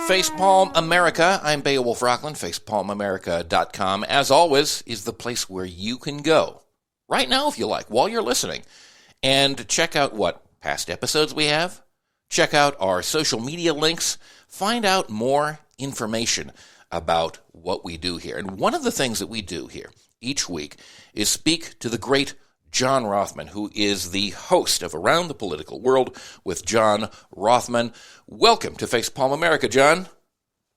Facepalm America. I'm Beowulf Rockland. FacepalmAmerica.com, as always, is the place where you can go right now if you like, while you're listening, and check out what past episodes we have, check out our social media links, find out more information about what we do here. And one of the things that we do here each week is speak to the great John Rothmann, who is the host of Around the Political World with John Rothmann. Welcome to Facepalm America, John.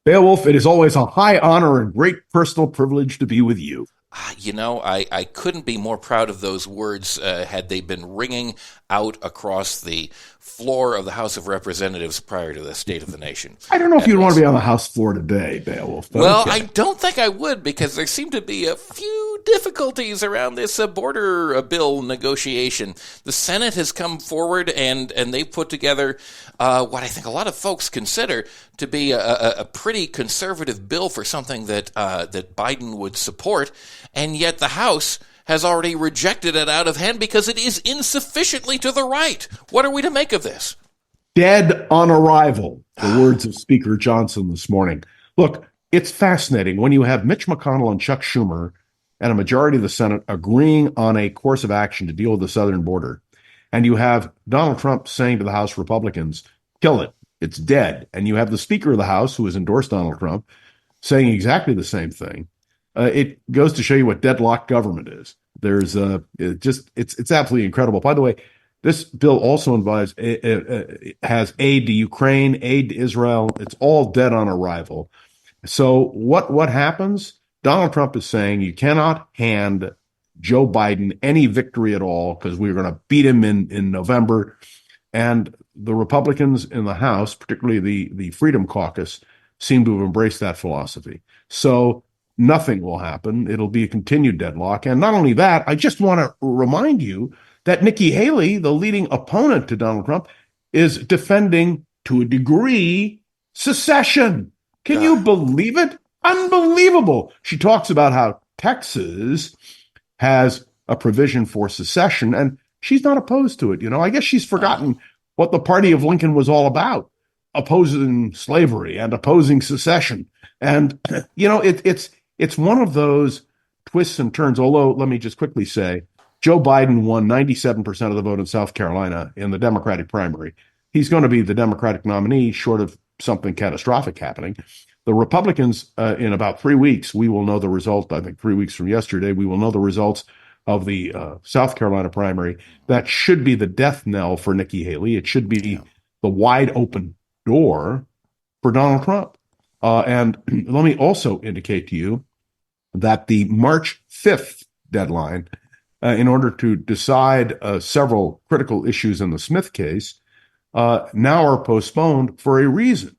Beowulf, it is always a high honor and great personal privilege to be with you. I couldn't be more proud of those words had they been ringing out across the floor of the House of Representatives prior to the State of the Nation. I don't know if you'd want to be on the House floor today, Beowulf. Well, okay. I don't think I would, because there seem to be a few difficulties around this border bill negotiation. The Senate has come forward and they've put together what I think a lot of folks consider to be a pretty conservative bill for something that Biden would support, and yet the House has already rejected it out of hand because it is insufficiently to the right. What are we to make of this? Dead on arrival, the words of Speaker Johnson this morning. Look, it's fascinating when you have Mitch McConnell and Chuck Schumer and a majority of the Senate agreeing on a course of action to deal with the southern border, and you have Donald Trump saying to the House Republicans, kill it, it's dead. And you have the Speaker of the House, who has endorsed Donald Trump, saying exactly the same thing. It goes to show you what deadlocked government is. There's it's absolutely incredible. By the way, this bill also has aid to Ukraine, aid to Israel. It's all dead on arrival. So what happens? Donald Trump is saying you cannot hand Joe Biden any victory at all because we're going to beat him in November. And the Republicans in the House, particularly the Freedom Caucus, seem to have embraced that philosophy. So nothing will happen. It'll be a continued deadlock. And not only that, I just want to remind you that Nikki Haley, the leading opponent to Donald Trump, is defending, to a degree, secession. Can you believe it? Unbelievable. She talks about how Texas has a provision for secession, and she's not opposed to it. I guess she's forgotten what the party of Lincoln was all about, opposing slavery and opposing secession. And, it's one of those twists and turns, although let me just quickly say, Joe Biden won 97% of the vote in South Carolina in the Democratic primary. He's going to be the Democratic nominee, short of something catastrophic happening. The Republicans, in about 3 weeks, we will know the result. I think 3 weeks from yesterday, we will know the results of the South Carolina primary. That should be the death knell for Nikki Haley. It should be the wide open door for Donald Trump. And let me also indicate to you that the March 5th deadline, in order to decide several critical issues in the Smith case, now are postponed for a reason.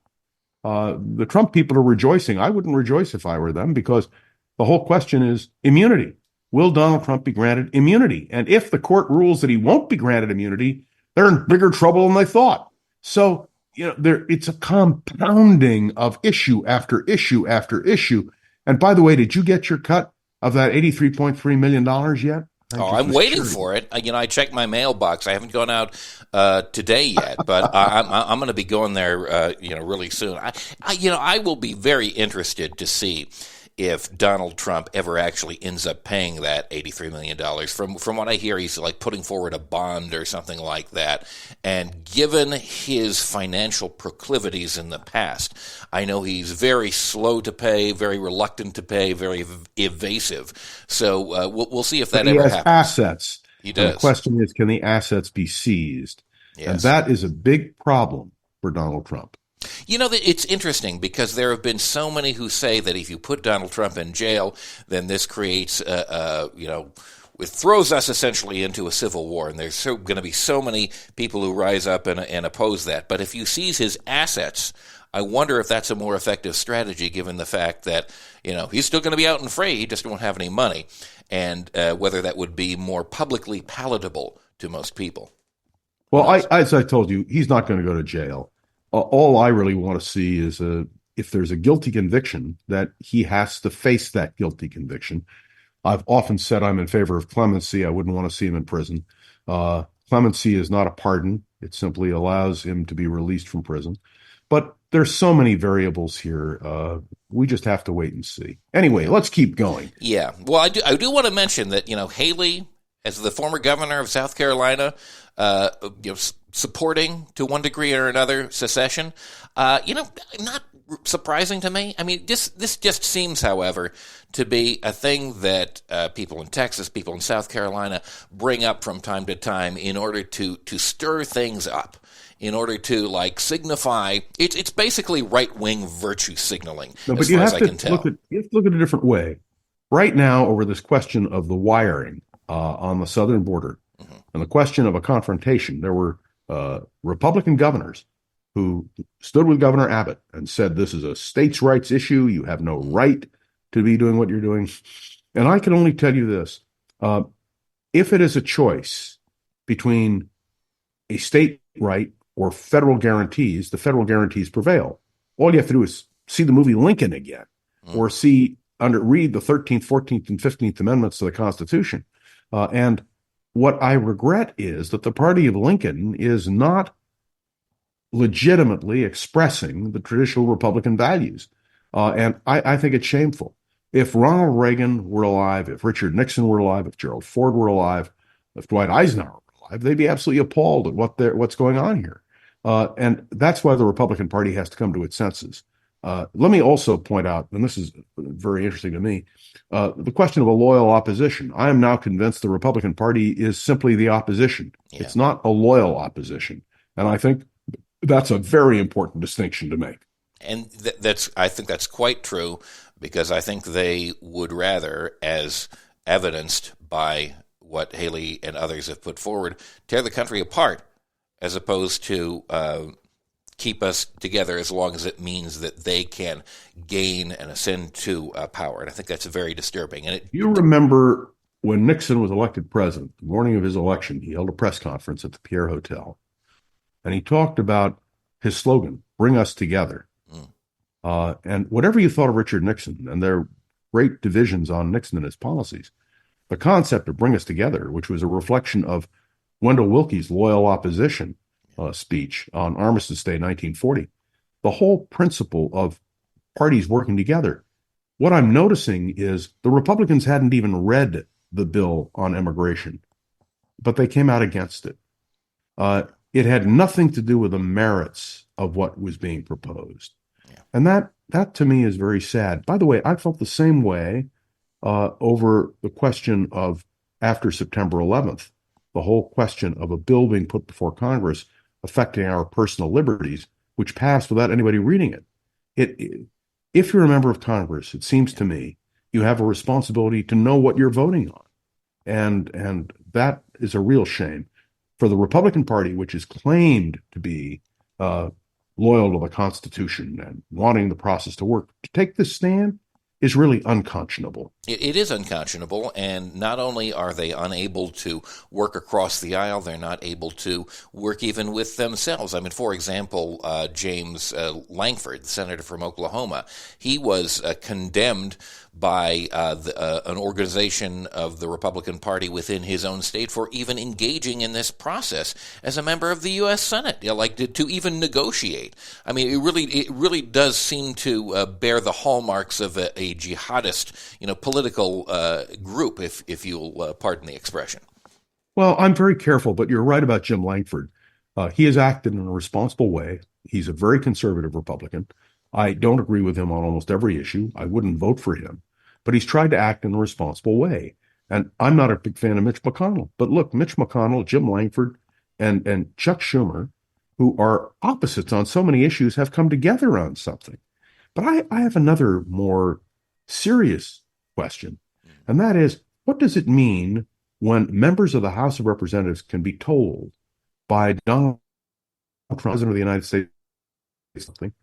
The Trump people are rejoicing. I wouldn't rejoice if I were them, because the whole question is immunity. Will Donald Trump be granted immunity? And if the court rules that he won't be granted immunity, they're in bigger trouble than they thought. So, it's a compounding of issue after issue after issue. And by the way, did you get your cut of that $83.3 million yet? I'm waiting for it. I checked my mailbox. I haven't gone out today yet, but I'm going to be going there, really soon. I will be very interested to see if Donald Trump ever actually ends up paying that $83 million. From what I hear, he's like putting forward a bond or something like that. And given his financial proclivities in the past, I know he's very slow to pay, very reluctant to pay, very evasive. So we'll see if that ever happens. He has assets. He does. The question is, can the assets be seized? Yes. And that is a big problem for Donald Trump. It's interesting because there have been so many who say that if you put Donald Trump in jail, then this creates, it throws us essentially into a civil war. And there's going to be so many people who rise up and oppose that. But if you seize his assets, I wonder if that's a more effective strategy, given the fact that, he's still going to be out and free. He just won't have any money. And whether that would be more publicly palatable to most people. Well, as I told you, he's not going to go to jail. All I really want to see is if there's a guilty conviction, that he has to face that guilty conviction. I've often said I'm in favor of clemency. I wouldn't want to see him in prison. Clemency is not a pardon. It simply allows him to be released from prison. But there's so many variables here. We just have to wait and see. Anyway, let's keep going. Yeah. Well, I do want to mention that, Haley, as the former governor of South Carolina, supporting to one degree or another secession, not surprising to me. I mean, this just seems, however, to be a thing that people in Texas, people in South Carolina bring up from time to time in order to stir things up, in order to signify. It's basically right-wing virtue signaling, No, but as far as I can tell. you have to look at it a different way. Right now, over this question of the wiring on the southern border and the question of a confrontation, there were Republican governors who stood with Governor Abbott and said, this is a states' rights issue. You have no right to be doing what you're doing. And I can only tell you this. If it is a choice between a state right or federal guarantees, the federal guarantees prevail. All you have to do is see the movie Lincoln again, or read the 13th, 14th, and 15th Amendments to the Constitution. And what I regret is that the party of Lincoln is not legitimately expressing the traditional Republican values. And I think it's shameful. If Ronald Reagan were alive, if Richard Nixon were alive, if Gerald Ford were alive, if Dwight Eisenhower were alive, they'd be absolutely appalled at what's going on here. And that's why the Republican Party has to come to its senses. Let me also point out, and this is very interesting to me, the question of a loyal opposition. I am now convinced the Republican Party is simply the opposition. Yeah. It's not a loyal opposition. And I think that's a very important distinction to make. And I think that's quite true, because I think they would rather, as evidenced by what Haley and others have put forward, tear the country apart, as opposed to keep us together as long as it means that they can gain and ascend to power. And I think that's very disturbing. And you remember when Nixon was elected president, the morning of his election, he held a press conference at the Pierre Hotel, and he talked about his slogan, "Bring us together." And whatever you thought of Richard Nixon, and there are great divisions on Nixon and his policies, the concept of "bring us together," which was a reflection of Wendell Willkie's loyal opposition speech on Armistice Day 1940, the whole principle of parties working together. What I'm noticing is the Republicans hadn't even read the bill on immigration, but they came out against it. It had nothing to do with the merits of what was being proposed. Yeah. And that to me is very sad. By the way, I felt the same way over the question of, after September 11th, the whole question of a bill being put before Congress affecting our personal liberties, which passed without anybody reading it. If you're a member of Congress, it seems to me, you have a responsibility to know what you're voting on. And that is a real shame. For the Republican Party, which is claimed to be loyal to the Constitution and wanting the process to work, to take this stand is really unconscionable. It is unconscionable, and not only are they unable to work across the aisle, they're not able to work even with themselves. I mean, for example, James Lankford, the senator from Oklahoma, he was condemned by an organization of the Republican Party within his own state for even engaging in this process as a member of the U.S. Senate, to even negotiate. I mean, it really does seem to bear the hallmarks of a jihadist, political group, if you'll pardon the expression. Well, I'm very careful, but you're right about Jim Lankford. He has acted in a responsible way. He's a very conservative Republican. I don't agree with him on almost every issue. I wouldn't vote for him, but he's tried to act in a responsible way. And I'm not a big fan of Mitch McConnell, but look, Mitch McConnell, Jim Lankford, and Chuck Schumer, who are opposites on so many issues, have come together on something. But I have another more serious question, and that is, what does it mean when members of the House of Representatives can be told by Donald Trump, President of the United States, something,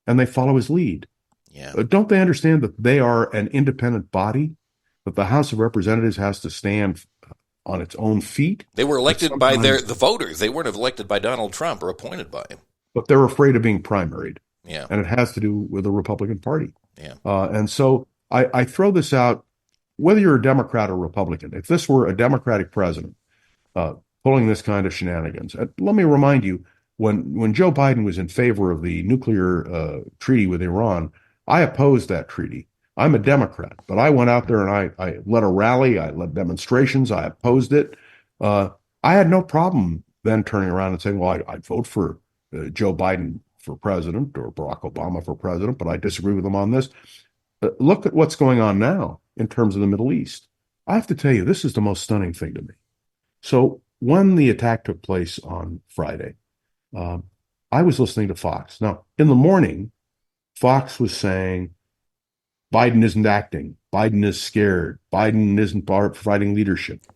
and they follow his lead? Yeah. Don't they understand that they are an independent body, that the House of Representatives has to stand on its own feet? They were elected by the voters. They weren't elected by Donald Trump or appointed by him. But they're afraid of being primaried. Yeah. And it has to do with the Republican Party. Yeah. And so I throw this out, whether you're a Democrat or Republican, if this were a Democratic president pulling this kind of shenanigans, let me remind you, when Joe Biden was in favor of the nuclear treaty with Iran, I opposed that treaty. I'm a Democrat, but I went out there and I led a rally, I led demonstrations, I opposed it. I had no problem then turning around and saying, well, I'd vote for Joe Biden for president or Barack Obama for president, but I disagree with him on this. Look at what's going on now in terms of the Middle East. I have to tell you, this is the most stunning thing to me. So when the attack took place on Friday, I was listening to Fox. Now, in the morning, Fox was saying, Biden isn't acting. Biden is scared. Biden isn't providing leadership.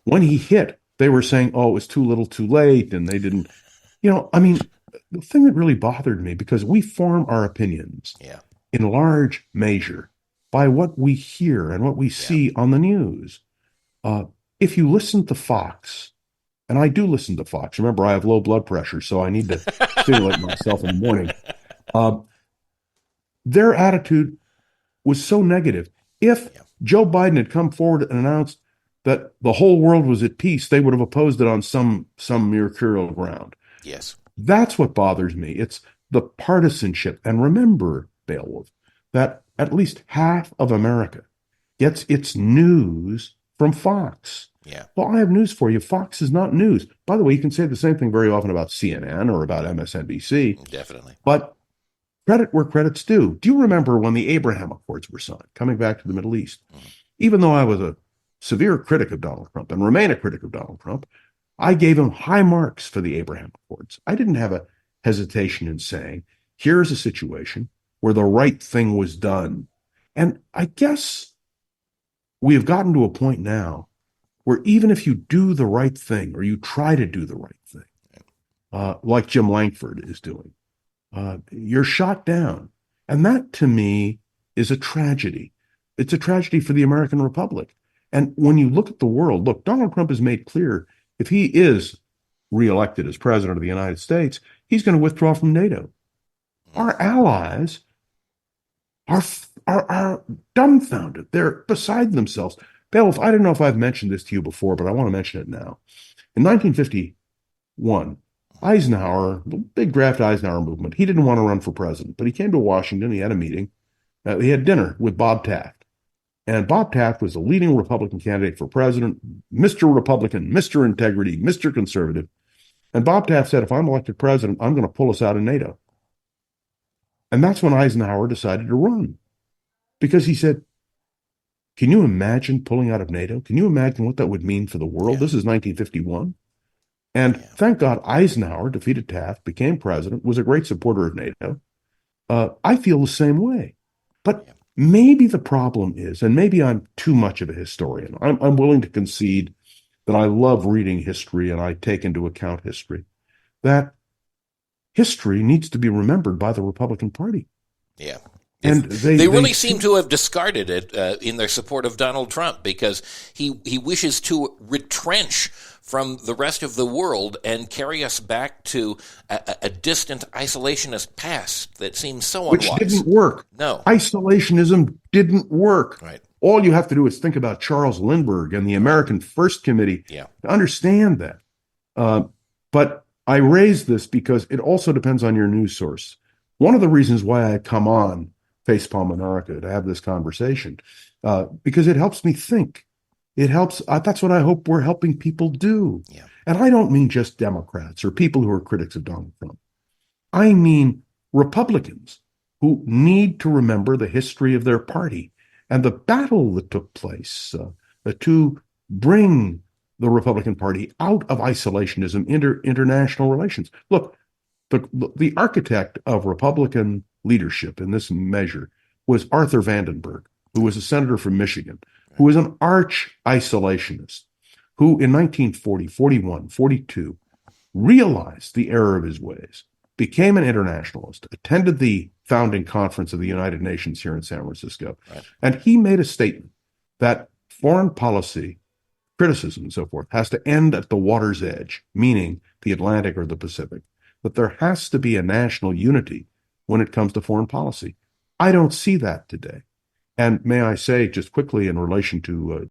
When he hit, they were saying, oh, it was too little too late. And they didn't, I mean, the thing that really bothered me, because we form our opinions in large measure by what we hear and what we see on the news. If you listen to Fox, and I do listen to Fox, remember, I have low blood pressure, so I need to stimulate myself in the morning. Their attitude was so negative. If Joe Biden had come forward and announced that the whole world was at peace, they would have opposed it on some mercurial ground. Yes. That's what bothers me. It's the partisanship. And remember, Beowulf, that at least half of America gets its news from Fox. Yeah. Well, I have news for you. Fox is not news. By the way, you can say the same thing very often about CNN or about MSNBC. Definitely. But credit where credit's due. Do you remember when the Abraham Accords were signed, coming back to the Middle East? Mm-hmm. Even though I was a severe critic of Donald Trump and remain a critic of Donald Trump, I gave him high marks for the Abraham Accords. I didn't have a hesitation in saying, here's a situation where the right thing was done. And I guess we have gotten to a point now where even if you do the right thing or you try to do the right thing, like Jim Langford is doing, you're shot down. And that, to me, is a tragedy. It's a tragedy for the American Republic. And when you look at the world, look, Donald Trump has made clear if he is reelected as president of the United States, he's going to withdraw from NATO. Our allies are dumbfounded. They're beside themselves. Beowulf, I don't know if I've mentioned this to you before, but I want to mention it now. In 1951, Eisenhower, the big draft Eisenhower movement, he didn't want to run for president, but he came to Washington. He had a meeting. He had dinner with Bob Taft. And Bob Taft was the leading Republican candidate for president, Mr. Republican, Mr. Integrity, Mr. Conservative. And Bob Taft said, if I'm elected president, I'm going to pull us out of NATO. And that's when Eisenhower decided to run. Because he said, can you imagine pulling out of NATO? Can you imagine what that would mean for the world? Yeah. This is 1951. And thank God Eisenhower defeated Taft, became president, was a great supporter of NATO. I feel the same way. But maybe the problem is, and maybe I'm too much of a historian. I'm willing to concede that I love reading history and I take into account history, that history needs to be remembered by the Republican Party. Yeah. And they really seem to have discarded it in their support of Donald Trump because he wishes to retrench from the rest of the world and carry us back to a distant isolationist past that seems so unwise. Which didn't work. No. Isolationism didn't work. Right. All you have to do is think about Charles Lindbergh and the American First Committee to understand that. But I raise this because it also depends on your news source. One of the reasons why I come on Facepalm America to have this conversation, because it helps me think. It helps. That's what I hope we're helping people do. Yeah. And I don't mean just Democrats or people who are critics of Donald Trump. I mean Republicans who need to remember the history of their party and the battle that took place to bring the Republican Party out of isolationism into international relations. Look, the architect of Republican leadership in this measure was Arthur Vandenberg, who was a senator from Michigan, who was an arch isolationist, who in 1940, 41, 42 realized the error of his ways, became an internationalist, attended the founding conference of the United Nations here in San Francisco, and he made a statement that foreign policy criticism and so forth has to end at the water's edge, meaning the Atlantic or the Pacific, that there has to be a national unity when it comes to foreign policy. I don't see that today. And may I say just quickly in relation to